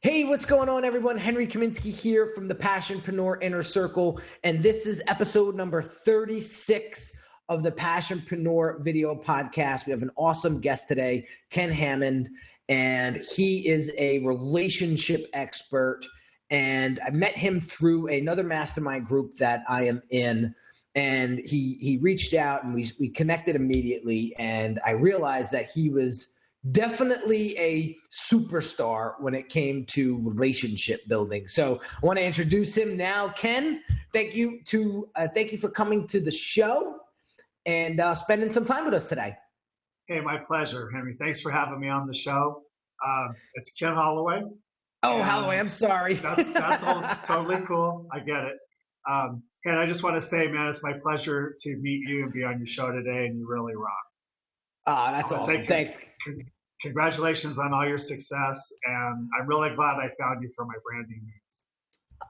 Hey, what's going on, everyone? Henry Kaminski here from the Passionpreneur Inner Circle, and this is episode number 36 of the Passionpreneur video podcast. We have an awesome guest today, Ken Hammond, and he is a relationship expert, and I met him through another mastermind group that I am in, and he reached out, and we connected immediately, and I realized that he was definitely a superstar when it came to relationship building. So I want to introduce him now. Ken, thank you for coming to the show and spending some time with us today. Hey, my pleasure, Henry. Thanks for having me on the show. It's Ken Holloway. Oh, Holloway, I'm sorry. That's all totally cool. I get it. Ken, I just want to say, man, it's my pleasure to meet you and be on your show today, and you really rock. That's awesome. Thanks. Congratulations on all your success, and I'm really glad I found you for my branding needs.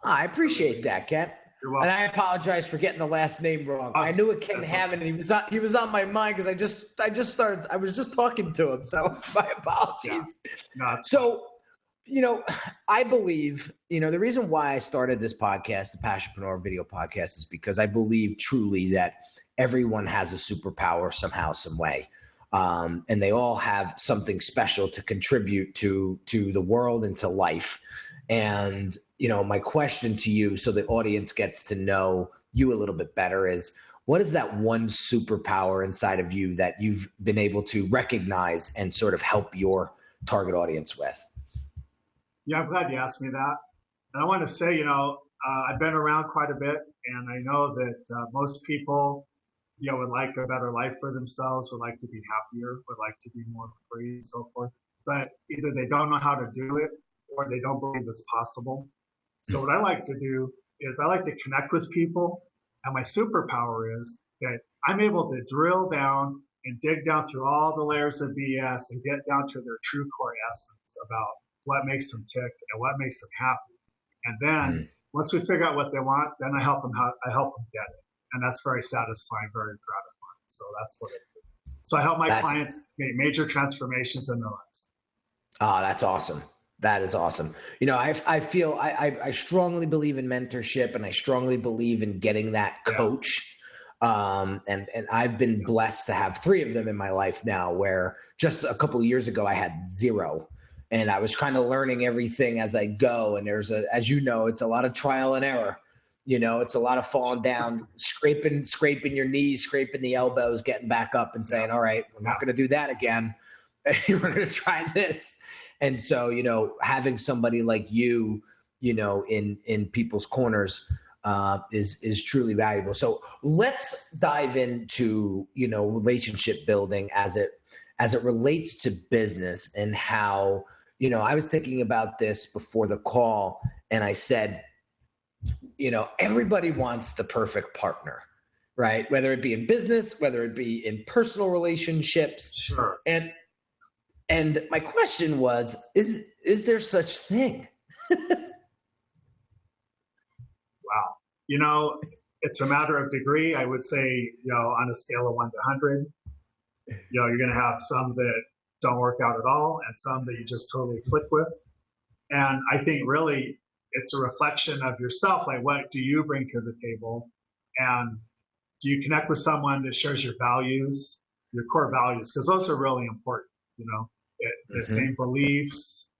I appreciate that, Ken. You're welcome. And I apologize for getting the last name wrong. I knew it Ken Hammond, and he was on my mind because I was just talking to him. So my apologies. Yeah. So, I believe, the reason why I started this podcast, the Passionpreneur video podcast, is because I believe truly that everyone has a superpower somehow, some way. And they all have something special to contribute to the world and to life. And, my question to you, so the audience gets to know you a little bit better, is what is that one superpower inside of you that you've been able to recognize and sort of help your target audience with? Yeah, I'm glad you asked me that. And I want to say, I've been around quite a bit, and I know that most people would like a better life for themselves, would like to be happier, would like to be more free and so forth. But either they don't know how to do it or they don't believe it's possible. So what I like to do is I like to connect with people. And my superpower is that I'm able to drill down and dig down through all the layers of BS and get down to their true core essence about what makes them tick and what makes them happy. And then once we figure out what they want, then I help them get it. And that's very satisfying, very gratifying. So that's what I do. So I help my clients make major transformations in their lives. Oh, that's awesome. That is awesome. I feel I strongly believe in mentorship, and I strongly believe in getting that coach. And I've been blessed to have 3 of them in my life now, where just a couple of years ago I had 0. And I was kind of learning everything as I go. And as it's a lot of trial and error. It's a lot of falling down, scraping your knees, scraping the elbows, getting back up and saying, all right, we're not going to do that again. We're going to try this. And so, having somebody like you, in people's corners is truly valuable. So let's dive into, relationship building as it relates to business, and how, I was thinking about this before the call, and I said, everybody wants the perfect partner, right? Whether it be in business, whether it be in personal relationships. Sure. And my question was, is there such thing? Wow. It's a matter of degree. I would say, on a scale of 1 to 100, you're going to have some that don't work out at all and some that you just totally click with. And I think really it's a reflection of yourself. Like, what do you bring to the table? And do you connect with someone that shares your values, your core values? Because those are really important, the same beliefs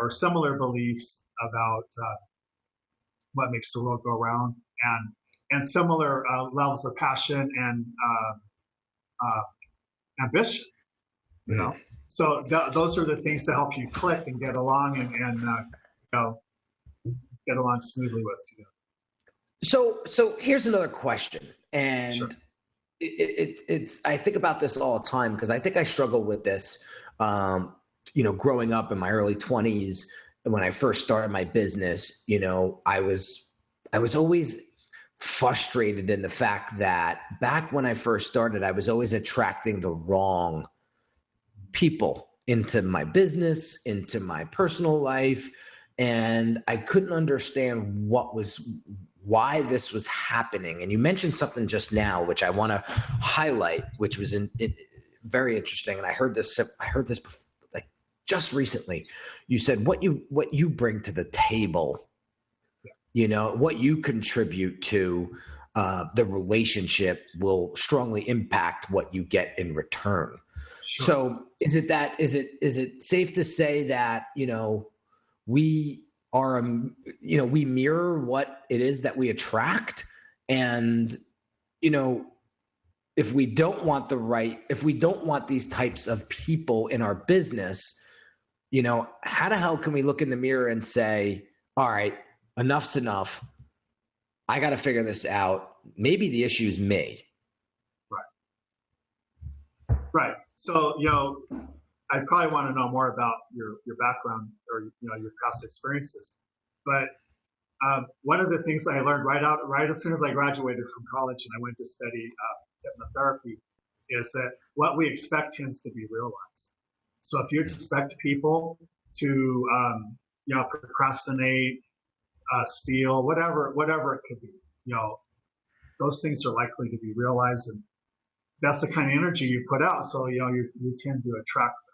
or similar beliefs about what makes the world go round, and similar levels of passion and ambition, So those are the things to help you click and get along and get along smoothly with together. So here's another question, and Sure. it's I think about this all the time, because I think I struggled with this, growing up in my early 20s, and when I first started my business, I was always frustrated in the fact that back when I first started, I was always attracting the wrong people into my business, into my personal life. And I couldn't understand why this was happening. And you mentioned something just now, which I want to highlight, which was very interesting. And I heard this just recently, you said what you bring to the table, you know, what you contribute to the relationship will strongly impact what you get in return. Sure. So is it safe to say that, you know, we are, you know, we mirror what it is that we attract, and, you know, if we don't want these types of people in our business, you know, how the hell can we look in the mirror and say, all right, enough's enough. I got to figure this out. Maybe the issue is me. Right. So, you know, I probably want to know more about your background or, you know, your past experiences. But one of the things I learned right as soon as I graduated from college and I went to study hypnotherapy is that what we expect tends to be realized. So if you expect people to, you know, procrastinate, steal, whatever it could be, you know, those things are likely to be realized, and that's the kind of energy you put out. So, you know, you tend to attract that.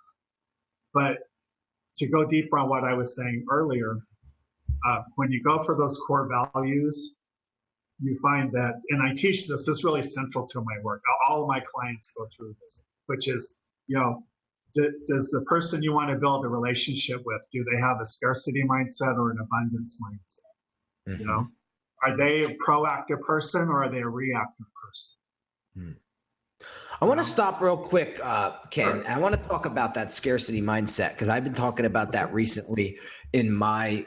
But to go deeper on what I was saying earlier, when you go for those core values, you find that, and I teach this is really central to my work. All of my clients go through this, which is, you know, does the person you want to build a relationship with, do they have a scarcity mindset or an abundance mindset? Mm-hmm. You know, are they a proactive person or are they a reactive person? Mm. I want to stop real quick, Ken. Sure. I want to talk about that scarcity mindset because I've been talking about that recently in my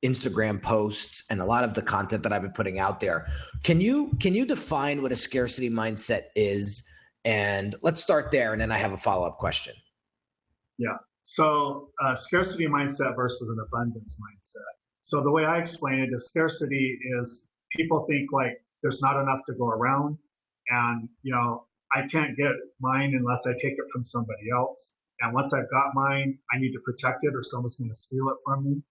Instagram posts and a lot of the content that I've been putting out there. Can you define what a scarcity mindset is? And let's start there, and then I have a follow-up question. Yeah. So scarcity mindset versus an abundance mindset. So the way I explain it is scarcity is people think like there's not enough to go around, and, you know, I can't get mine unless I take it from somebody else. And once I've got mine, I need to protect it or someone's going to steal it from me.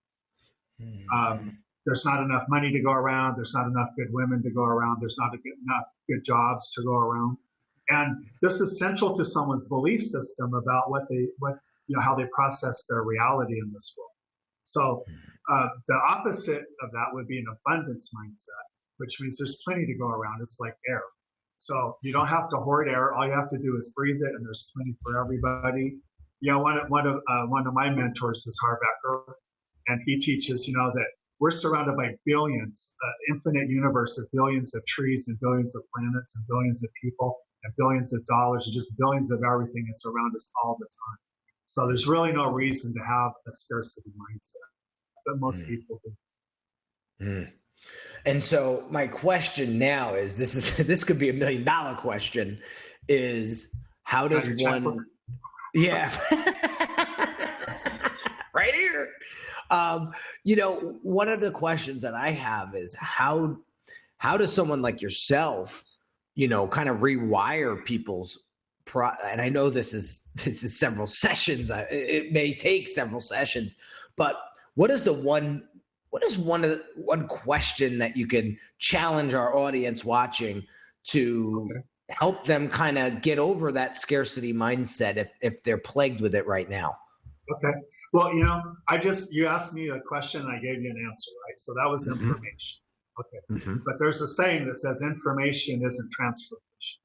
Mm-hmm. There's not enough money to go around. There's not enough good women to go around. There's not enough good jobs to go around. And this is central to someone's belief system about how they process their reality in this world. So the opposite of that would be an abundance mindset, which means there's plenty to go around. It's like air. So you don't have to hoard air. All you have to do is breathe it, and there's plenty for everybody. You know, one of my mentors is Harbecker, and he teaches, you know, that we're surrounded by billions, infinite universe of billions of trees and billions of planets and billions of people and billions of dollars and just billions of everything that's around us all the time. So there's really no reason to have a scarcity mindset, but most people do. Mm. And so my question now is, this could be $1 million question, is how does one, yeah, right here. You know, one of the questions that I have is how does someone like yourself, you know, kind of rewire people's and I know this is several sessions. It may take several sessions, but what is one question that you can challenge our audience watching to help them kind of get over that scarcity mindset if they're plagued with it right now? Okay. Well, you know, you asked me a question and I gave you an answer, right? So that was information. Okay. Mm-hmm. But there's a saying that says information isn't transformation.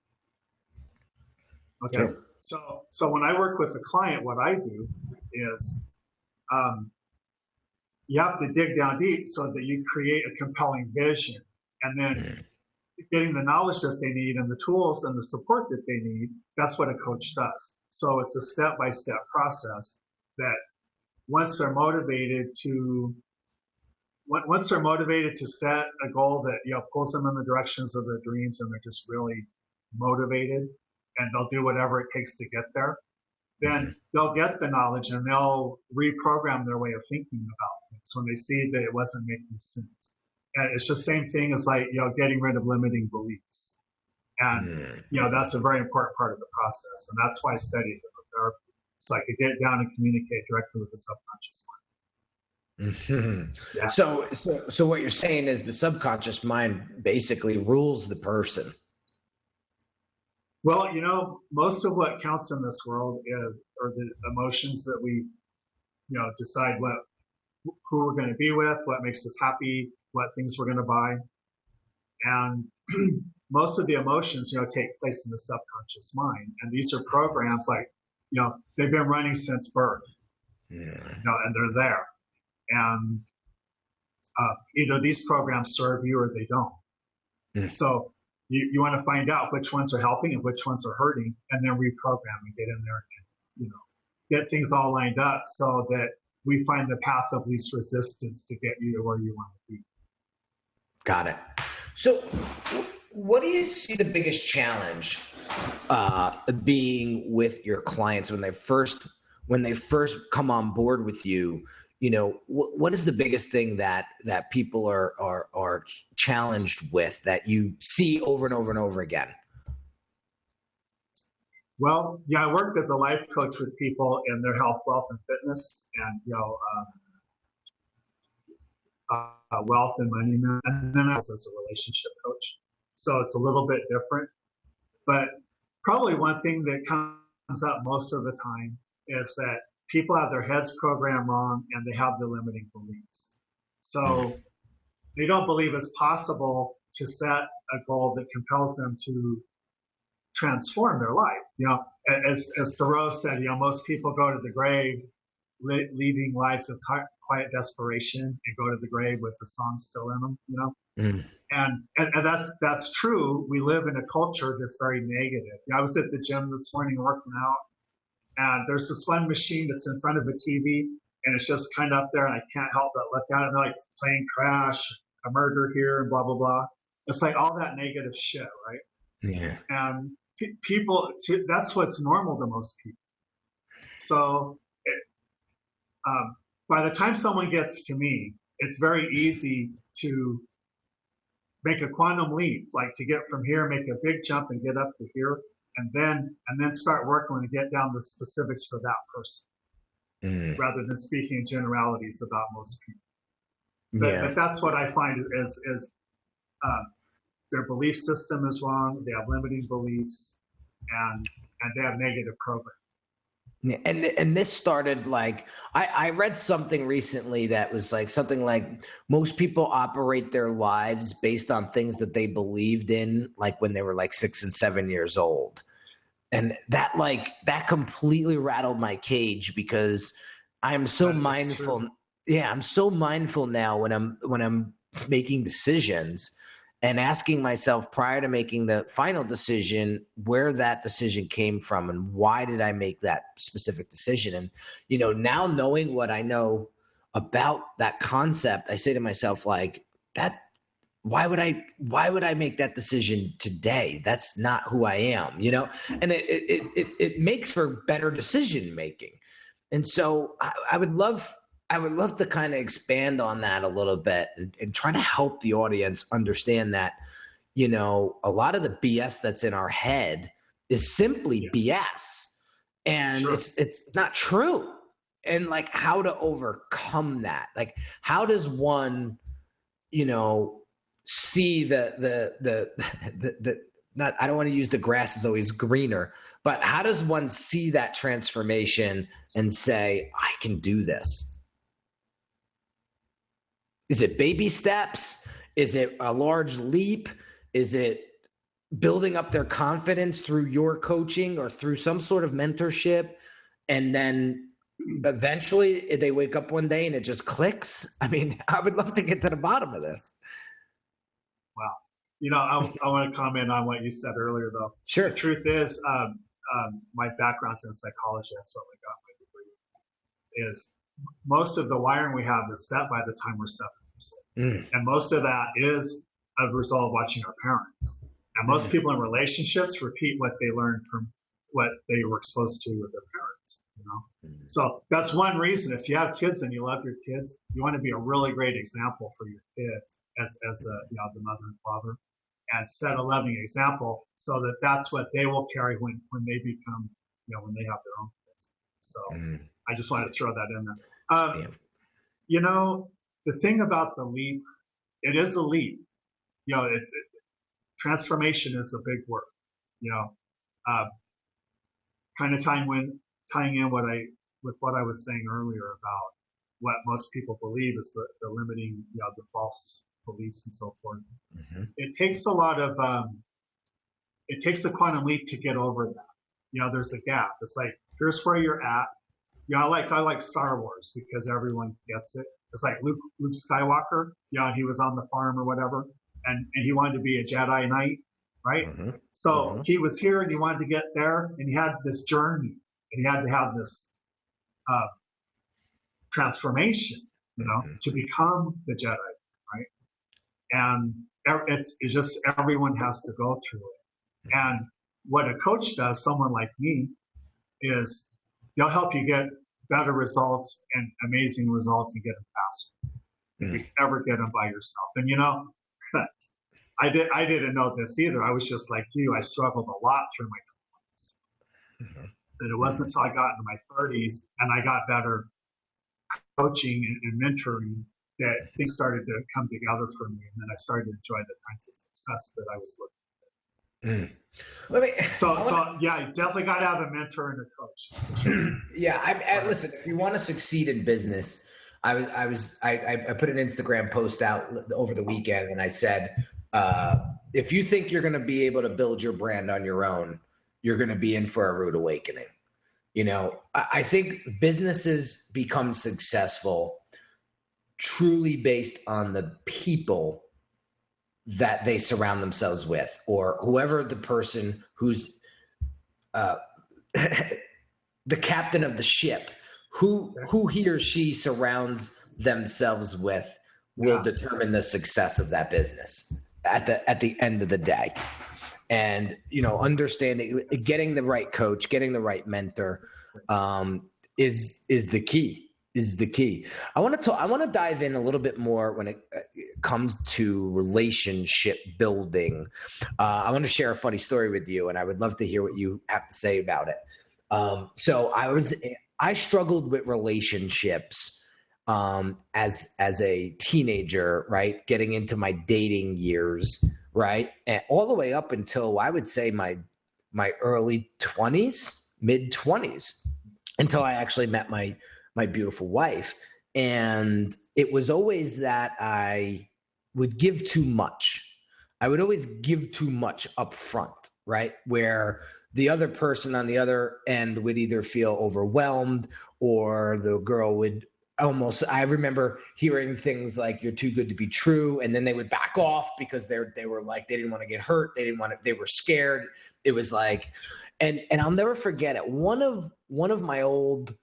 Okay. Sure. So when I work with a client, what I do is, you have to dig down deep so that you create a compelling vision, and then getting the knowledge that they need and the tools and the support that they need. That's what a coach does. So it's a step-by-step process that once they're motivated to set a goal that, you know, pulls them in the directions of their dreams, and they're just really motivated and they'll do whatever it takes to get there, then they'll get the knowledge and they'll reprogram their way of thinking about things when they see that it wasn't making sense. And it's just the same thing as, like, you know, getting rid of limiting beliefs. And, you know, that's a very important part of the process. And that's why I studied hypnotherapy. So I could get down and communicate directly with the subconscious mind. Mm-hmm. Yeah. So what you're saying is the subconscious mind basically rules the person. Well, most of what counts in this world are the emotions that we, decide who we're going to be with, what makes us happy, what things we're going to buy. And most of the emotions, take place in the subconscious mind. And these are programs like, they've been running since birth, and they're there. And either these programs serve you or they don't. So you want to find out which ones are helping and which ones are hurting, and then reprogram and get in there and, get things all lined up so that we find the path of least resistance to get you to where you want to be. Got it. So what do you see the biggest challenge being with your clients when they first come on board with you? What is the biggest thing that people are challenged with that you see over and over and over again? Well, yeah, I work as a life coach with people in their health, wealth, and fitness, and wealth and money, and then I was as a relationship coach. So it's a little bit different, but probably one thing that comes up most of the time is that people have their heads programmed wrong and they have the limiting beliefs. So they don't believe it's possible to set a goal that compels them to transform their life. As Thoreau said, most people go to the grave leading lives of quiet desperation and go to the grave with the song still in them, And that's true. We live in a culture that's very negative. I was at the gym this morning working out, and there's this one machine that's in front of a TV, and it's just kind of up there, and I can't help but look at it, and they're like, plane crash, a murder here, and blah, blah, blah. It's like all that negative shit, right? Yeah. And people, that's what's normal to most people. So by the time someone gets to me, it's very easy to make a quantum leap, like to get from here, make a big jump and get up to here, and then start working and get down the specifics for that person, rather than speaking in generalities about most people. But that's what I find is their belief system is wrong. They have limiting beliefs, and they have negative programming. And this started like I read something recently that was like something like most people operate their lives based on things that they believed in, like when they were like 6 and 7 years old. And that completely rattled my cage, because I'm so mindful. Yeah, I'm so mindful now when I'm making decisions and asking myself prior to making the final decision where that decision came from and why did I make that specific decision. And now knowing what I know about that concept, I say to myself, like, that why would I make that decision today? That's not who I am, and it makes for better decision making. And so I would love to kind of expand on that a little bit and try to help the audience understand that, a lot of the BS that's in our head is simply BS, and it's not true. And like how to overcome that. Like how does one, see the not, I don't want to use the grass is always greener, but how does one see that transformation and say, I can do this? Is it baby steps? Is it a large leap? Is it building up their confidence through your coaching or through some sort of mentorship? And then eventually they wake up one day and it just clicks. I mean, I would love to get to the bottom of this. Wow. I want to comment on what you said earlier, though. Sure. The truth is, my background's in psychology. That's what I got my degree. Is most of the wiring we have is set by the time we're 7 years old. And most of that is a result of watching our parents. And most people in relationships repeat what they learned from what they were exposed to with their parents. So that's one reason. If you have kids and you love your kids, you want to be a really great example for your kids as the mother and father, and set a loving example so that that's what they will carry when they become, when they have their own kids. So I just wanted to throw that in there. The thing about the leap, it is a leap. Transformation is a big word. kind of tying in with what I was saying earlier about what most people believe is the limiting, the false beliefs and so forth. Mm-hmm. It takes a lot of, it takes a quantum leap to get over that. There's a gap. It's like, here's where you're at. I like Star Wars because everyone gets it. It's like Luke Skywalker, he was on the farm or whatever, and he wanted to be a Jedi Knight, right? Mm-hmm. So Mm-hmm. he was here and he wanted to get there, and he had this journey, and he had to have this transformation, Mm-hmm. to become the Jedi, right? And it's just everyone has to go through it. Mm-hmm. And what a coach does, someone like me, is they'll help you get better results and amazing results and get them faster. If you ever get them by yourself. And I didn't know this either. I was just like you. I struggled a lot through my 20s. Mm-hmm. And it wasn't until I got into my 30s and I got better coaching and mentoring that things started to come together for me. And then I started to enjoy the kinds of success that I was looking for. So yeah, you definitely got to have a mentor and a coach. Sure. Yeah, listen. If you want to succeed in business, I put an Instagram post out over the weekend, and I said, if you think you're going to be able to build your brand on your own, you're going to be in for a rude awakening. I think businesses become successful truly based on the people that they surround themselves with, or whoever the person who's the captain of the ship, who he or she surrounds themselves with will determine the success of that business at the end of the day. And understanding, getting the right coach, getting the right mentor is the key. I want to dive in a little bit more when it comes to relationship building. I want to share a funny story with you, and I would love to hear what you have to say about it. So I struggled with relationships as a teenager, right? Getting into my dating years, right? And all the way up until I would say my early 20s, mid 20s, until I actually met my beautiful wife. And it was always that I would give too much. I would always give too much up front, right? Where the other person on the other end would either feel overwhelmed, or the girl would I remember hearing things like, you're too good to be true. And then they would back off because they were like, they didn't want to get hurt. They were scared. It was like, and I'll never forget it. One of my old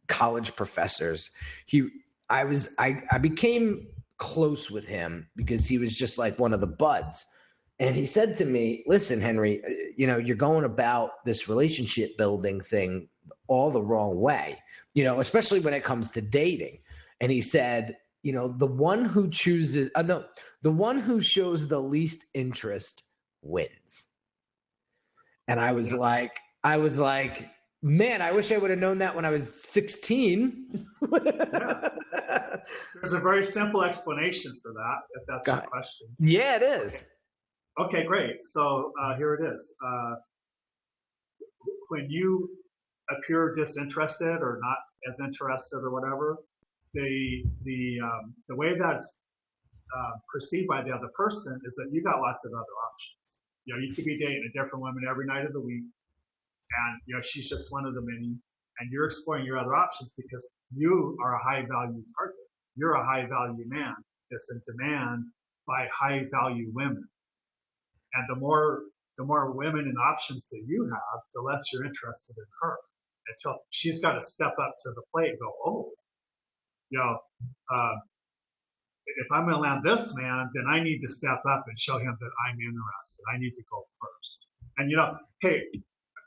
college professors, I became close with him because he was just like one of the buds. And he said to me, listen, Henry, you're going about this relationship building thing all the wrong way, especially when it comes to dating. And he said, the one who chooses, the one who shows the least interest wins. And I was like, man, I wish I would have known that when I was 16. Yeah. There's a very simple explanation for that, if that's your question. Yeah, it is. Okay, great. So here it is. When you appear disinterested or not as interested or whatever, the way that's perceived by the other person is that you got lots of other options. You could be dating a different woman every night of the week, and she's just one of the many, and you're exploring your other options because you are a high value target. You're a high value man that's in demand by high value women. And the more women and options that you have, the less you're interested in her, until she's got to step up to the plate and go, if I'm going to land this man, then I need to step up and show him that I'm interested. I need to go first. And hey,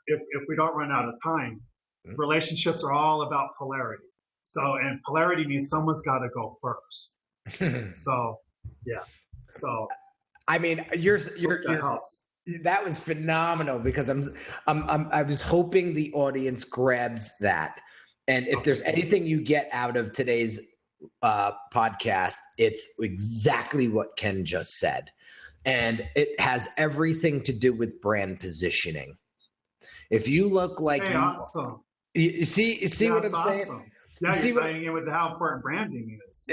if we don't run out of time, relationships are all about polarity. So, and polarity means someone's got to go first. So, yeah. So, I mean, that was phenomenal, because I was hoping the audience grabs that. And if there's anything you get out of today's podcast, it's exactly what Ken just said. And it has everything to do with brand positioning. If you look like Hey, awesome. you see what I'm Awesome. saying? Yeah, you're tying in with how important branding is.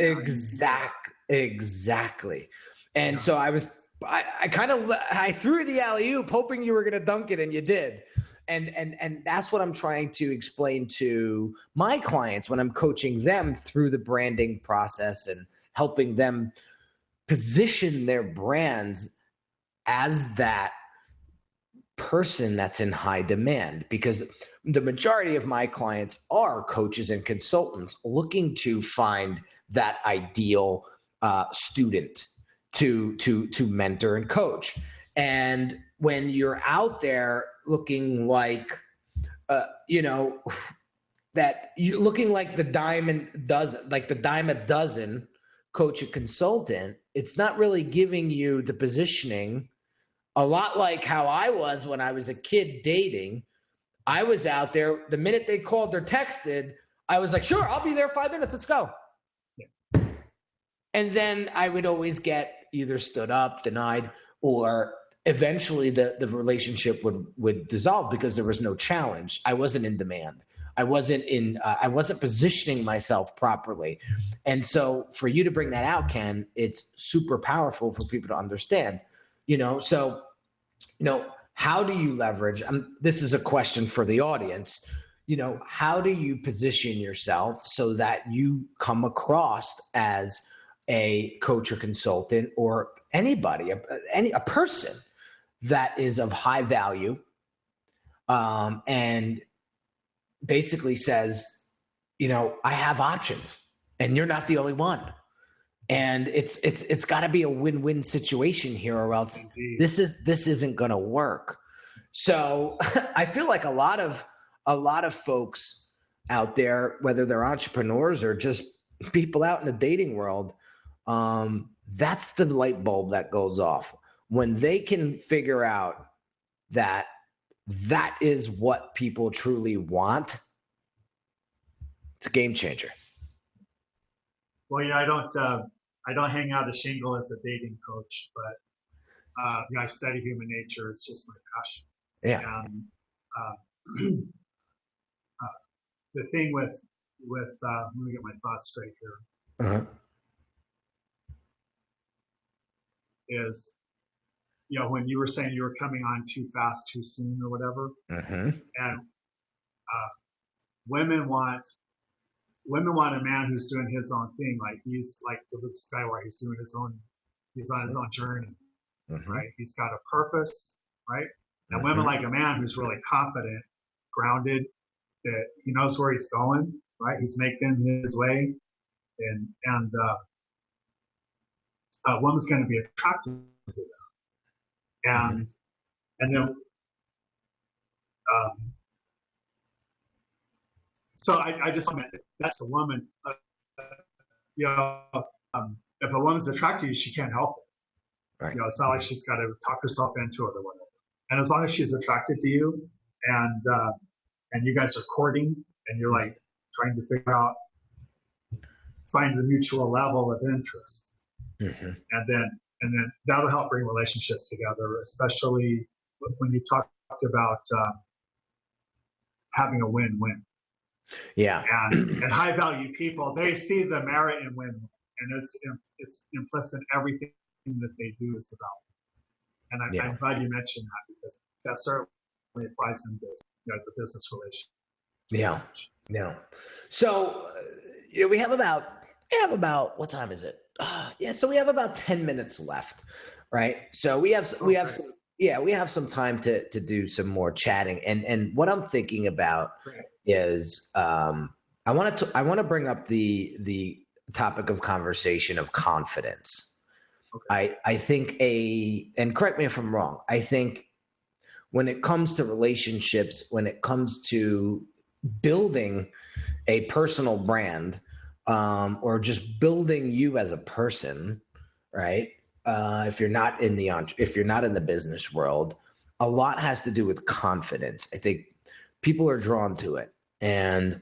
Exactly. And so I threw the alley-oop hoping you were going to dunk it, and you did. And that's what I'm trying to explain to my clients when I'm coaching them through the branding process and helping them position their brands as that person that's in high demand, because the majority of my clients are coaches and consultants looking to find that ideal student to mentor and coach. And when you're out there looking like that you're looking like the dime a dozen coach and consultant, it's not really giving you the positioning. A lot like how I was when I was a kid dating. I was out there, the minute they called or texted, I was like, sure, I'll be there 5 minutes, let's go. Yeah. And then I would always get either stood up, denied, or eventually the relationship would dissolve because there was no challenge. I wasn't in demand. I wasn't positioning myself properly. And so for you to bring that out, Ken, it's super powerful for people to understand. How do you leverage? This is a question for the audience. How do you position yourself so that you come across as a coach or consultant or anybody, a person that is of high value, and basically says, I have options, and you're not the only one. And it's got to be a win-win situation here, or else this isn't going to work. So I feel like a lot of folks out there, whether they're entrepreneurs or just people out in the dating world, that's the light bulb that goes off when they can figure out that is what people truly want. It's a game changer. Well, I don't hang out a shingle as a dating coach, but I study human nature. It's just my passion. Yeah. And the thing with let me get my thoughts straight here. Uh-huh. Is when you were saying you were coming on too fast, too soon, or whatever, and women want a man who's doing his own thing, like he's like the Luke Skywalker. He's on his own journey, right? He's got a purpose, right? And women like a man who's really confident, grounded, that he knows where he's going, right? He's making his way, and a woman's going to be attracted to that. And then so I just meant that's a woman. If a woman's attracted to you, she can't help it. Right. It's not like she's got to talk herself into it or whatever. And as long as she's attracted to you, and you guys are courting, and you're like trying to figure out, find the mutual level of interest, and then that'll help bring relationships together, especially when you talked about having a win-win. Yeah. And high value people, they see the merit in win, and it's implicit in everything that they do is about. And I'm glad you mentioned that, because that certainly applies in the business relationship. Yeah. So we have about what time is it? So we have about 10 minutes left, right? So we have some time to do some more chatting. And what I'm thinking about is I want to bring up the topic of conversation of confidence. Okay. I think and correct me if I'm wrong, I think when it comes to relationships, when it comes to building a personal brand, or just building you as a person, right? If you're not in the business world, a lot has to do with confidence. I think people are drawn to it. And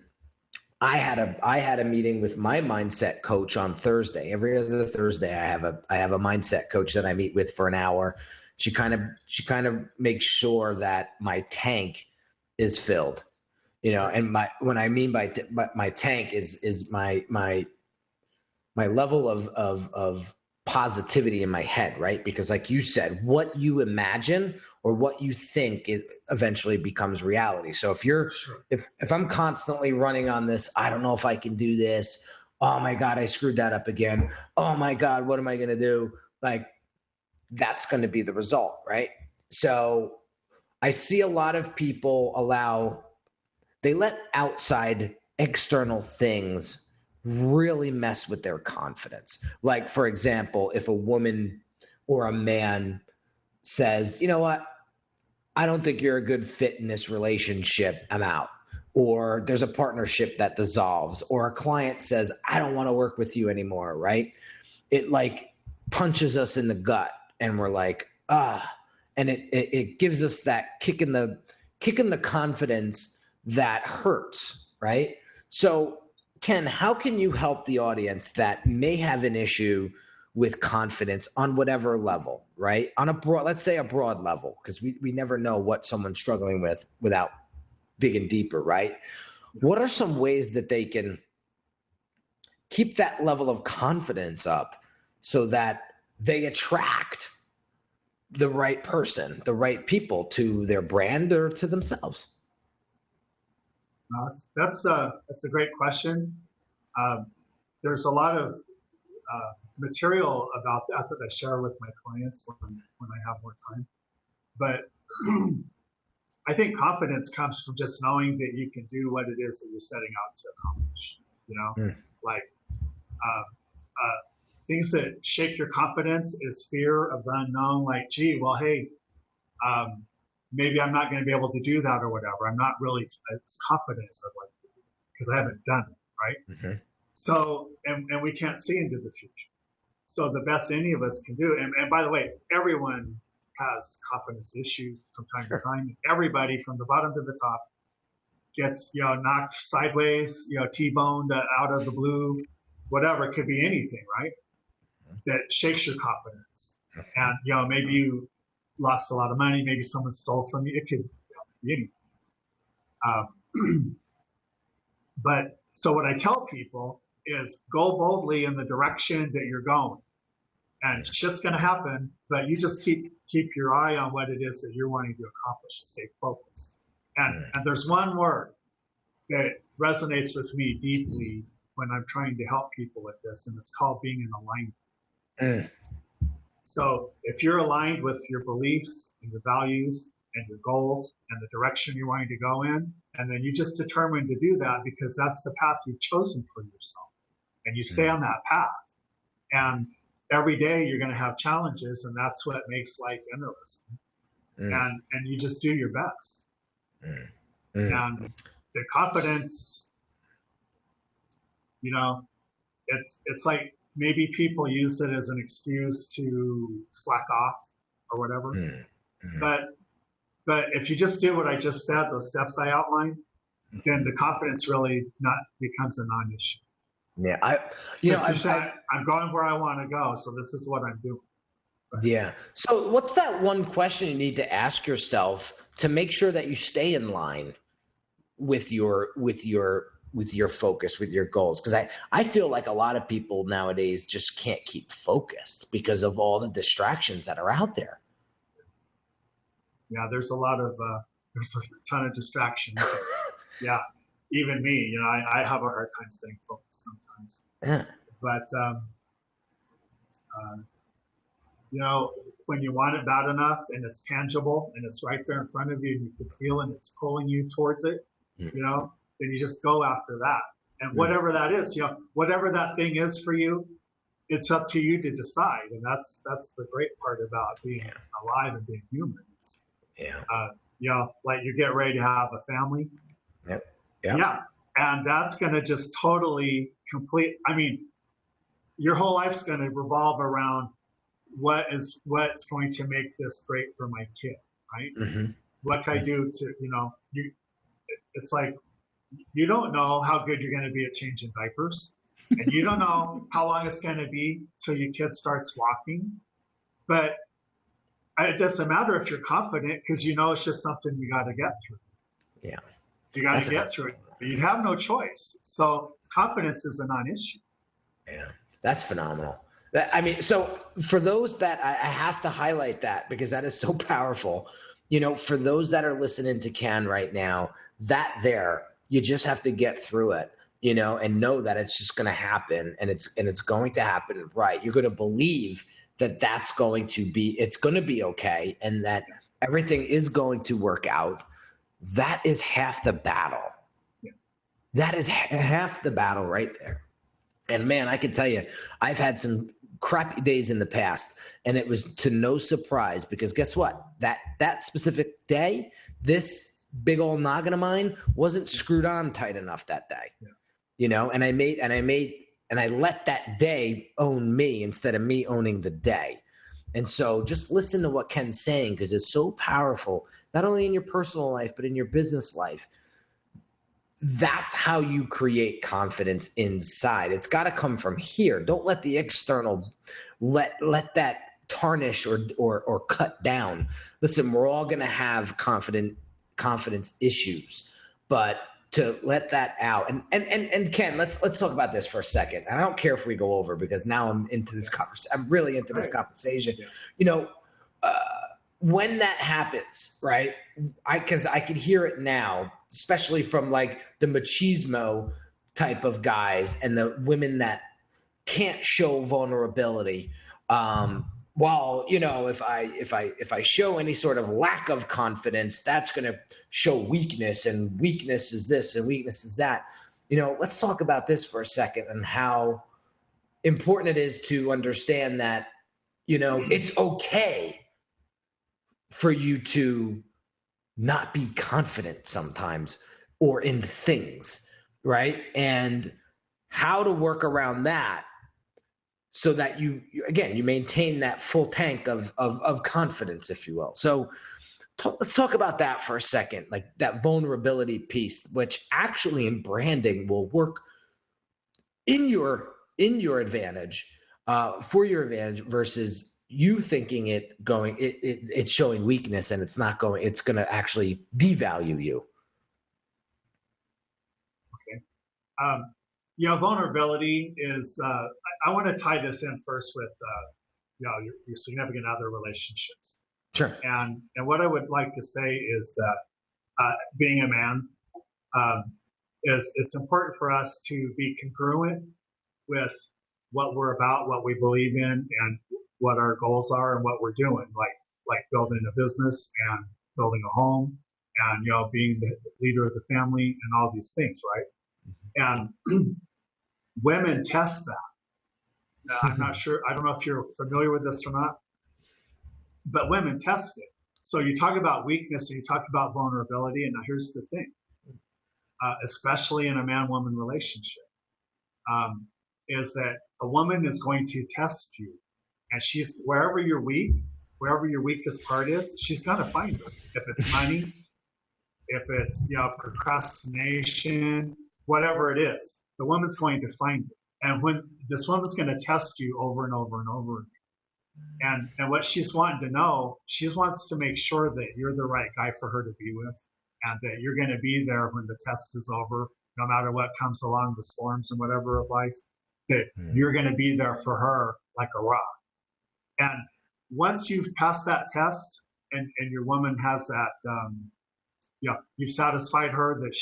I had a meeting with my mindset coach on Thursday. Every other Thursday, I have a mindset coach that I meet with for an hour. She kind of makes sure that my tank is filled, and when I mean by my tank is my level of positivity in my head, right? Because like you said, what you imagine or what you think, it eventually becomes reality. So if I'm constantly running on this, I don't know if I can do this. Oh my God, I screwed that up again. Oh my God, what am I going to do? Like, that's going to be the result, right? So I see a lot of people they let outside external things really mess with their confidence. Like, for example, if a woman or a man says, you know what, I don't think you're a good fit in this relationship, I'm out. Or there's a partnership that dissolves, or a client says, I don't want to work with you anymore, right? It like punches us in the gut and we're like, and it gives us that kick in the confidence that hurts, right? So Ken, how can you help the audience that may have an issue with confidence on whatever level, right? On let's say a broad level, because we never know what someone's struggling with without digging deeper, right? What are some ways that they can keep that level of confidence up so that they attract the right person, the right people to their brand or to themselves? That's a great question. There's a lot of material about that I share with my clients when I have more time. But I think confidence comes from just knowing that you can do what it is that you're setting out to accomplish. Like things that shake your confidence is fear of the unknown. Like, gee, well, hey, maybe I'm not going to be able to do that or whatever. I'm not really as confident as I'd like to be because I haven't done it, right? Mm-hmm. So, and we can't see into the future. So the best any of us can do, and by the way, everyone has confidence issues from time to time. Everybody from the bottom to the top gets, knocked sideways, T-boned out of the blue, whatever. It could be anything, right? That shakes your confidence. And, maybe you lost a lot of money. Maybe someone stole from you. It could be anything. But so what I tell people is go boldly in the direction that you're going. And shit's going to happen, but you just keep your eye on what it is that you're wanting to accomplish and stay focused. And there's one word that resonates with me deeply when I'm trying to help people with this, and it's called being in alignment. So if you're aligned with your beliefs and your values and your goals and the direction you're wanting to go in, and then you just determine to do that because that's the path you've chosen for yourself, and you stay on that path. And every day you're going to have challenges, and that's what makes life interesting. And you just do your best. And the confidence, it's like maybe people use it as an excuse to slack off or whatever. But if you just do what I just said, those steps I outlined, then the confidence really becomes a non-issue. Yeah, I'm going where I want to go, so this is what I'm doing. Right? Yeah. So what's that one question you need to ask yourself to make sure that you stay in line with your focus, with your goals? Because I feel like a lot of people nowadays just can't keep focused because of all the distractions that are out there. Yeah, there's a ton of distractions. Yeah. Even me, I have a hard time staying focused sometimes. Yeah. But, when you want it bad enough and it's tangible and it's right there in front of you and you can feel it and it's pulling you towards it, then you just go after that. And whatever that is, whatever that thing is for you, it's up to you to decide. And that's the great part about being alive and being human. Like you get ready to have a family. Yep. Yeah. And that's going to just totally your whole life's going to revolve around what's going to make this great for my kid, right? Mm-hmm. What can I do to, it's like, you don't know how good you're going to be at changing diapers, and you don't know how long it's going to be till your kid starts walking. But it doesn't matter if you're confident because it's just something you got to get through. Yeah. You got to get through it. But you have no choice. So confidence is a non-issue. Yeah, that's phenomenal. I mean, so for those that I have to highlight that because that is so powerful, for those that are listening to Ken right now, you just have to get through it, and know that it's just going to happen and it's going to happen. Right. You're going to believe that it's going to be okay. And that everything is going to work out. That is half the battle. Yeah. That is half the battle right there. And man, I can tell you, I've had some crappy days in the past, and it was to no surprise because guess what? That specific day, this big old noggin of mine wasn't screwed on tight enough that day. Yeah. And I let that day own me instead of me owning the day. And so just listen to what Ken's saying because it's so powerful, not only in your personal life, but in your business life. That's how you create confidence inside. It's got to come from here. Don't let the external let that tarnish or cut down. Listen, we're all going to have confidence issues, but to let that out and Ken, let's talk about this for a second. And I don't care if we go over because now I'm into this conversation. I'm really into this conversation. Yeah. When that happens, right? Because I can hear it now, especially from like the machismo type of guys and the women that can't show vulnerability. Well, if I show any sort of lack of confidence, that's going to show weakness, and weakness is this and weakness is that. Let's talk about this for a second and how important it is to understand that, it's okay for you to not be confident sometimes or in things, right? And how to work around that so that you maintain that full tank of confidence, if you will. So let's talk about that for a second, like that vulnerability piece, which actually in branding will work in your advantage, for your advantage versus you thinking it's showing weakness and it's going to actually devalue you. Okay. Vulnerability is, I want to tie this in first with, your significant other relationships. Sure. And what I would like to say is that, being a man, it's important for us to be congruent with what we're about, what we believe in, and what our goals are and what we're doing, like building a business and building a home and, being the leader of the family and all these things, right? And women test that. I'm not sure. I don't know if you're familiar with this or not, but women test it. So you talk about weakness and you talk about vulnerability. And now here's the thing, especially in a man-woman relationship, is that a woman is going to test you. And she's wherever your weakest part is, she's going to find her. If it's money, if it's procrastination, whatever it is, the woman's going to find it. And when this woman's going to test you over and over and over again. And what she's wanting to know, she wants to make sure that you're the right guy for her to be with, and that you're going to be there when the test is over, no matter what comes along, the storms and whatever of life, that you're going to be there for her like a rock. And once you've passed that test and your woman has that, you've satisfied her that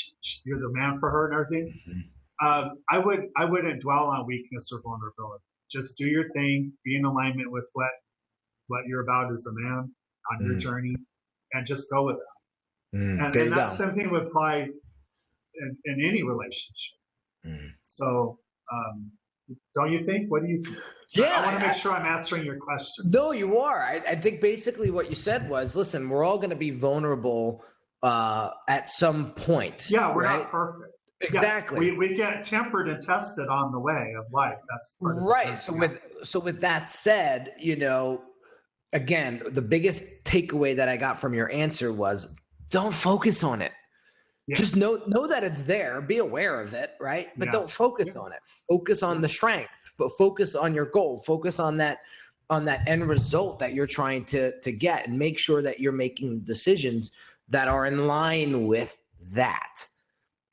you're the man for her and everything, I wouldn't dwell on weakness or vulnerability. Just do your thing, be in alignment with what you're about as a man on your journey, and just go with that. And that same thing would apply in any relationship. So, don't you think? What do you think? Yeah, I want to make sure I'm answering your question. No, you are. I think basically what you said was, listen, we're all going to be vulnerable at some point. Yeah, we're not perfect. Exactly. Yeah, we get tempered and tested on the way of life. That's right. So with that said, again, the biggest takeaway that I got from your answer was don't focus on it. Yeah. Just know that it's there. Be aware of it, right? But don't focus on it. Focus on the strength. Focus on your goal. Focus on that end result that you're trying to get, and make sure that you're making decisions that are in line with that.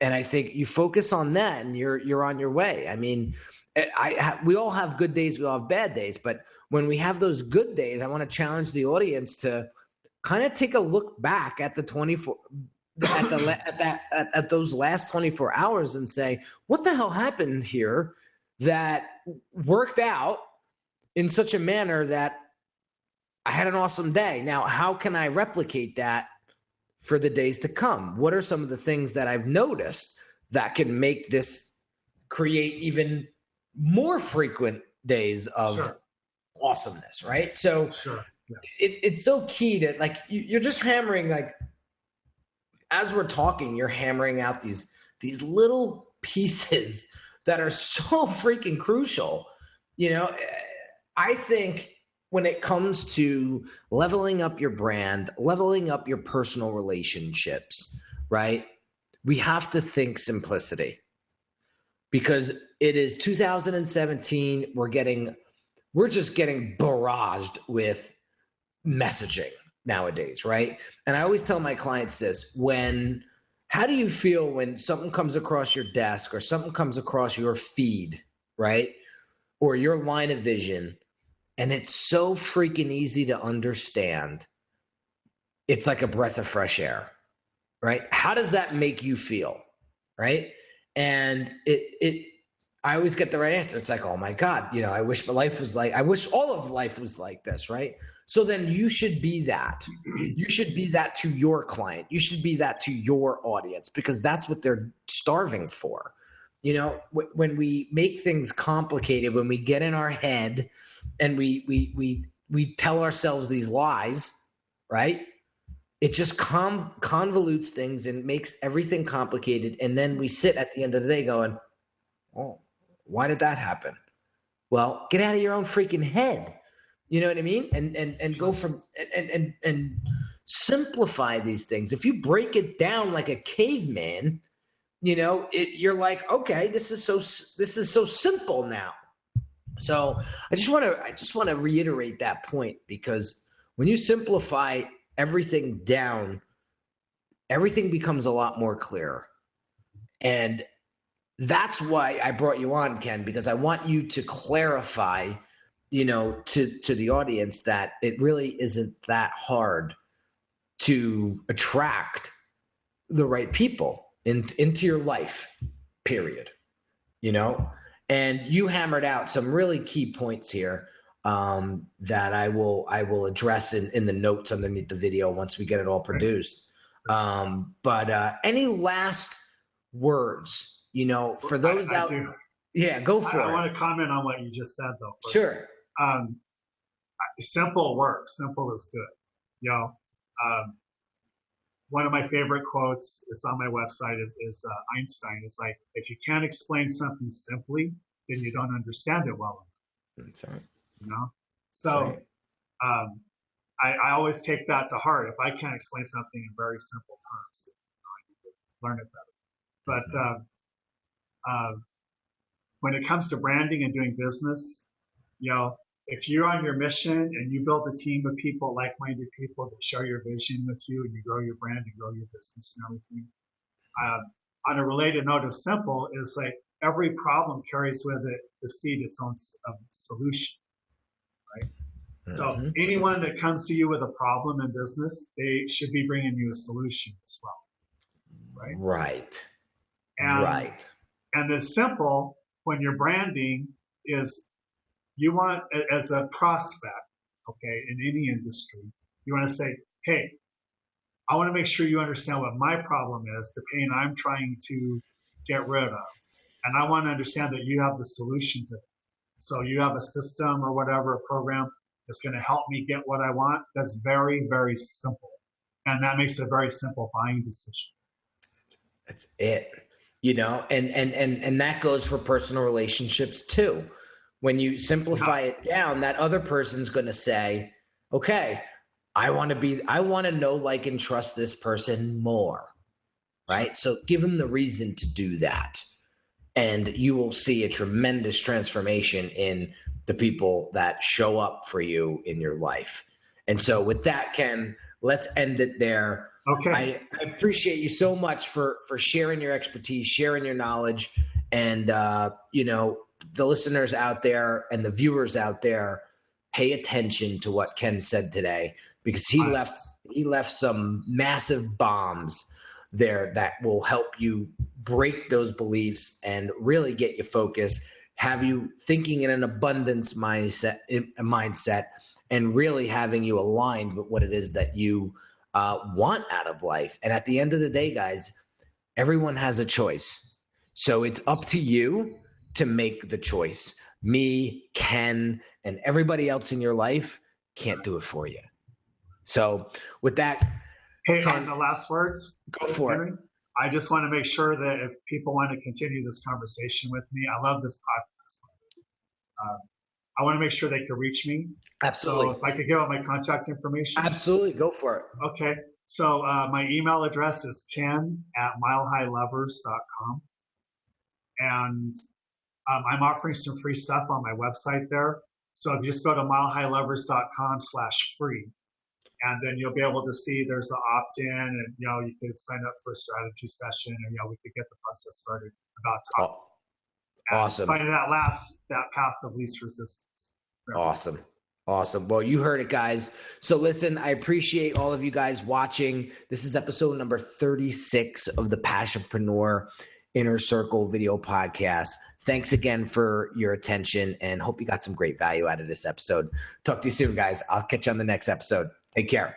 And I think you focus on that and you're on your way. I mean, we all have good days, we all have bad days, but when we have those good days, I want to challenge the audience to kind of take a look back at the 24 at those last 24 hours and say, what the hell happened here that worked out in such a manner that I had an awesome day? Now, how can I replicate that for the days to come? What are some of the things that I've noticed that can make this create even more frequent days of awesomeness, right? So it's so key to, like, you're just hammering, like, as we're talking, you're hammering out these little pieces that are so freaking crucial. You know, I think when it comes to leveling up your brand, leveling up your personal relationships, right? We have to think simplicity, because it is 2017. We're just getting barraged with messaging nowadays, right? And I always tell my clients this: how do you feel when something comes across your desk or something comes across your feed, right? Or your line of vision, and it's so freaking easy to understand. It's like a breath of fresh air, right? How does that make you feel, right? And I always get the right answer. It's like, oh my God, you know, I wish all of life was like this, right? So then you should be that. You should be that to your client. You should be that to your audience, because that's what they're starving for. You know, when we make things complicated, when we get in our head and we tell ourselves these lies, right? It just convolutes things and makes everything complicated. And then we sit at the end of the day going, oh, why did that happen? Well, get out of your own freaking head. You know what I mean? And go from and simplify these things. If you break it down like a caveman, you know, you're like, okay, this is so simple now. So I just want to reiterate that point, because when you simplify everything down, everything becomes a lot more clear. And that's why I brought you on, Ken, because I want you to clarify, you know, to the audience that it really isn't that hard to attract the right people into your life, period. You know, and you hammered out some really key points here that I will address in the notes underneath the video once we get it all produced. But any last words? You know, for those out there, yeah, go for it. I want to comment on what you just said, though. First. Sure. Simple works. Simple is good. You know, one of my favorite quotes, it's on my website, is Einstein. It's like, if you can't explain something simply, then you don't understand it well enough. That's right. You know? So I always take that to heart. If I can't explain something in very simple terms, then, you know, I need to learn it better. But when it comes to branding and doing business, you know, if you're on your mission and you build a team of people, like-minded people that share your vision with you, and you grow your brand and grow your business and everything. On a related note of simple is, like, every problem carries with it the seed its own solution, right? So anyone that comes to you with a problem in business, they should be bringing you a solution as well, right? Right. And the simple, when you're branding, is you want, as a prospect, okay, in any industry, you want to say, hey, I want to make sure you understand what my problem is, the pain I'm trying to get rid of. And I want to understand that you have the solution to it. So you have a system or whatever, a program that's going to help me get what I want. That's very, very simple. And that makes a very simple buying decision. That's it. You know, and that goes for personal relationships too. When you simplify it down, that other person's going to say, okay, I want to know, like, and trust this person more, right? So give them the reason to do that. And you will see a tremendous transformation in the people that show up for you in your life. And so with that, Ken, let's end it there. Okay. I appreciate you so much for sharing your expertise, sharing your knowledge, and the listeners out there and the viewers out there, pay attention to what Ken said today, because he left some massive bombs there that will help you break those beliefs and really get you focused, have you thinking in an abundance mindset, and really having you aligned with what it is that you want out of life. And at the end of the day, guys, everyone has a choice. So it's up to you to make the choice. Me, Ken, and everybody else in your life can't do it for you. So with that, hey, Ken, on the last words, go for Henry, it. I just want to make sure that if people want to continue this conversation with me, I love this podcast. I want to make sure they can reach me. Absolutely. So if I could give out my contact information. Absolutely. Go for it. Okay. So my email address is ken@milehighlovers.com. And I'm offering some free stuff on my website there. So if you just go to milehighlovers.com/free, and then you'll be able to see there's an opt-in, and you could sign up for a strategy session, and we could get the process started about time. Awesome. Finding that path of least resistance. Awesome. Well, you heard it, guys. So listen, I appreciate all of you guys watching. This is episode number 36 of the Passionpreneur Inner Circle video podcast. Thanks again for your attention, and hope you got some great value out of this episode. Talk to you soon, guys. I'll catch you on the next episode. Take care.